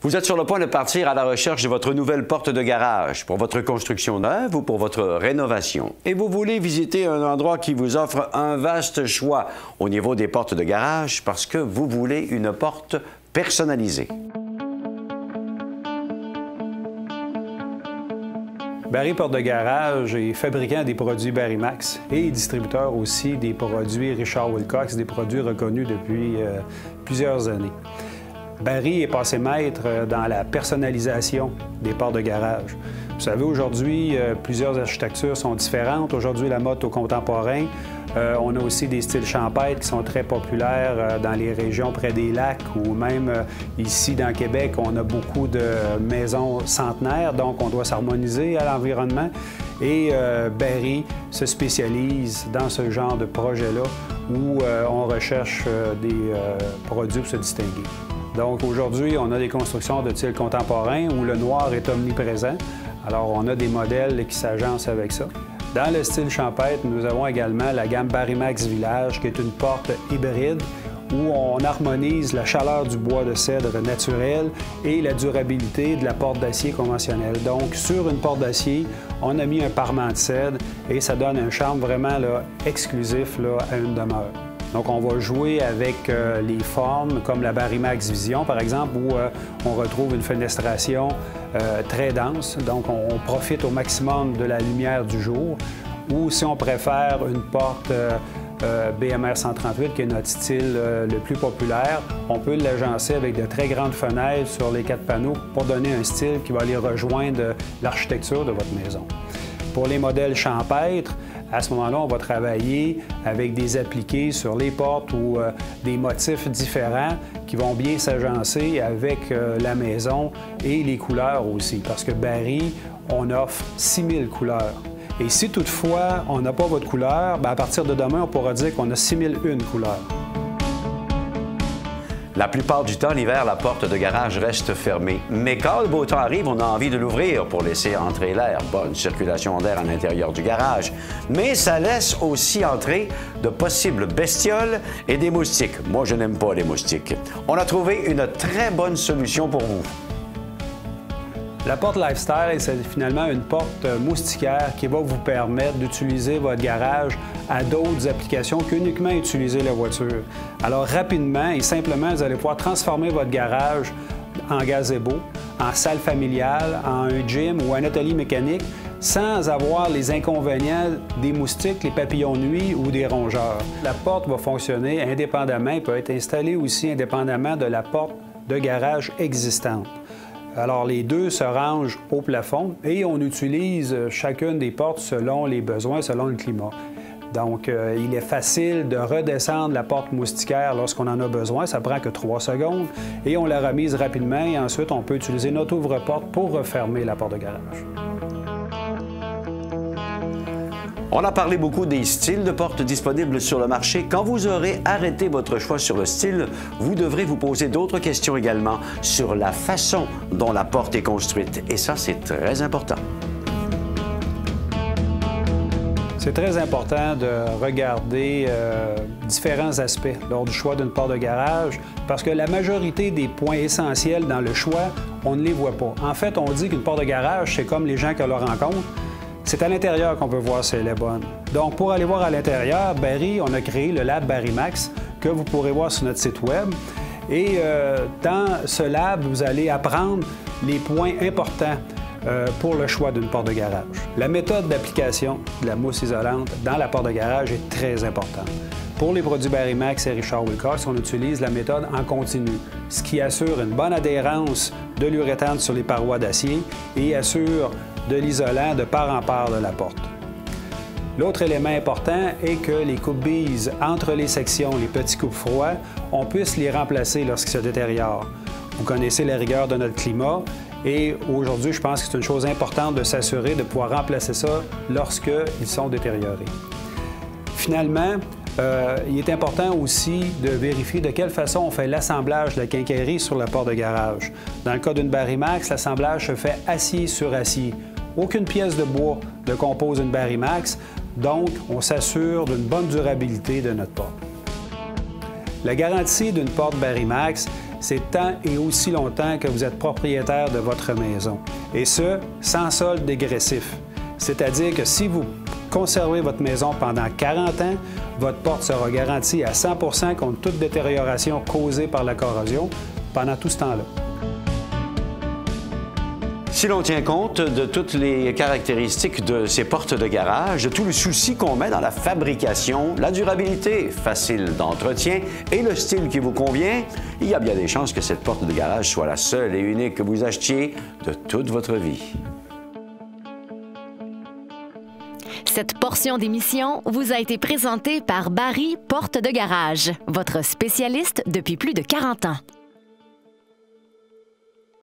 Vous êtes sur le point de partir à la recherche de votre nouvelle porte de garage pour votre construction neuve ou pour votre rénovation. Et vous voulez visiter un endroit qui vous offre un vaste choix au niveau des portes de garage parce que vous voulez une porte personnalisée. Barry Porte de Garage est fabricant des produits Barry Max et distributeur aussi des produits Richard Wilcox, des produits reconnus depuis plusieurs années. Barry est passé maître dans la personnalisation des portes de garage. Vous savez, aujourd'hui, plusieurs architectures sont différentes. Aujourd'hui, la mode au contemporain. On a aussi des styles champêtres qui sont très populaires dans les régions près des lacs ou même ici dans Québec, on a beaucoup de maisons centenaires, donc on doit s'harmoniser à l'environnement. Et Barry se spécialise dans ce genre de projet-là où on recherche des produits pour se distinguer. Donc aujourd'hui, on a des constructions de style contemporain où le noir est omniprésent. Alors on a des modèles qui s'agencent avec ça. Dans le style champêtre, nous avons également la gamme Barry Max Village, qui est une porte hybride où on harmonise la chaleur du bois de cèdre naturel et la durabilité de la porte d'acier conventionnelle. Donc, sur une porte d'acier, on a mis un parement de cèdre et ça donne un charme vraiment exclusif à une demeure. Donc, on va jouer avec les formes comme la Barry Max Vision, par exemple, où on retrouve une fenestration très dense. Donc, on profite au maximum de la lumière du jour. Ou si on préfère une porte BMR 138, qui est notre style le plus populaire, on peut l'agencer avec de très grandes fenêtres sur les 4 panneaux pour donner un style qui va aller rejoindre l'architecture de votre maison. Pour les modèles champêtres, à ce moment-là, on va travailler avec des appliqués sur les portes ou des motifs différents qui vont bien s'agencer avec la maison et les couleurs aussi. Parce que Barry, on offre 6000 couleurs. Et si toutefois, on n'a pas votre couleur, bien, à partir de demain, on pourra dire qu'on a 6001 couleurs. La plupart du temps, l'hiver, la porte de garage reste fermée. Mais quand le beau temps arrive, on a envie de l'ouvrir pour laisser entrer l'air. Bonne circulation d'air à l'intérieur du garage. Mais ça laisse aussi entrer de possibles bestioles et des moustiques. Moi, je n'aime pas les moustiques. On a trouvé une très bonne solution pour vous. La porte Lifestyle, c'est finalement une porte moustiquaire qui va vous permettre d'utiliser votre garage à d'autres applications qu'uniquement utiliser la voiture. Alors rapidement et simplement, vous allez pouvoir transformer votre garage en gazebo, en salle familiale, en un gym ou un atelier mécanique sans avoir les inconvénients des moustiques, les papillons de nuit ou des rongeurs. La porte va fonctionner indépendamment et peut être installée aussi indépendamment de la porte de garage existante. Alors, les deux se rangent au plafond et on utilise chacune des portes selon les besoins, selon le climat. Donc, il est facile de redescendre la porte moustiquaire lorsqu'on en a besoin. Ça prend que 3 secondes et on la remise rapidement et ensuite, on peut utiliser notre ouvre-porte pour refermer la porte de garage. On a parlé beaucoup des styles de portes disponibles sur le marché. Quand vous aurez arrêté votre choix sur le style, vous devrez vous poser d'autres questions également sur la façon dont la porte est construite. Et ça, c'est très important. C'est très important de regarder différents aspects lors du choix d'une porte de garage parce que la majorité des points essentiels dans le choix, on ne les voit pas. En fait, on dit qu'une porte de garage, c'est comme les gens que l'on rencontre. C'est à l'intérieur qu'on peut voir si elle est bonne. Donc, pour aller voir à l'intérieur, Barry, on a créé le Lab Barry Max que vous pourrez voir sur notre site Web. Et dans ce lab, vous allez apprendre les points importants pour le choix d'une porte de garage. La méthode d'application de la mousse isolante dans la porte de garage est très importante. Pour les produits Barry Max et Richard Wilcox, on utilise la méthode en continu, ce qui assure une bonne adhérence de l'uréthane sur les parois d'acier et assure de l'isolant de part en part de la porte. L'autre élément important est que les coupe-billes entre les sections, les petits coupe-froids, on puisse les remplacer lorsqu'ils se détériorent. Vous connaissez la rigueur de notre climat et aujourd'hui, je pense que c'est une chose importante de s'assurer de pouvoir remplacer ça lorsqu'ils sont détériorés. Finalement, il est important aussi de vérifier de quelle façon on fait l'assemblage de la quincaillerie sur la porte de garage. Dans le cas d'une Barry Max, l'assemblage se fait acier sur acier. Aucune pièce de bois ne compose une Barry Max, donc on s'assure d'une bonne durabilité de notre porte. La garantie d'une porte Barry Max, c'est tant et aussi longtemps que vous êtes propriétaire de votre maison. Et ce, sans solde dégressif. C'est-à-dire que si vous conservez votre maison pendant 40 ans, votre porte sera garantie à 100 % contre toute détérioration causée par la corrosion pendant tout ce temps-là. Si l'on tient compte de toutes les caractéristiques de ces portes de garage, de tout le souci qu'on met dans la fabrication, la durabilité facile d'entretien et le style qui vous convient, il y a bien des chances que cette porte de garage soit la seule et unique que vous achetiez de toute votre vie. Cette portion d'émission vous a été présentée par Barry Porte de Garage, votre spécialiste depuis plus de 40 ans.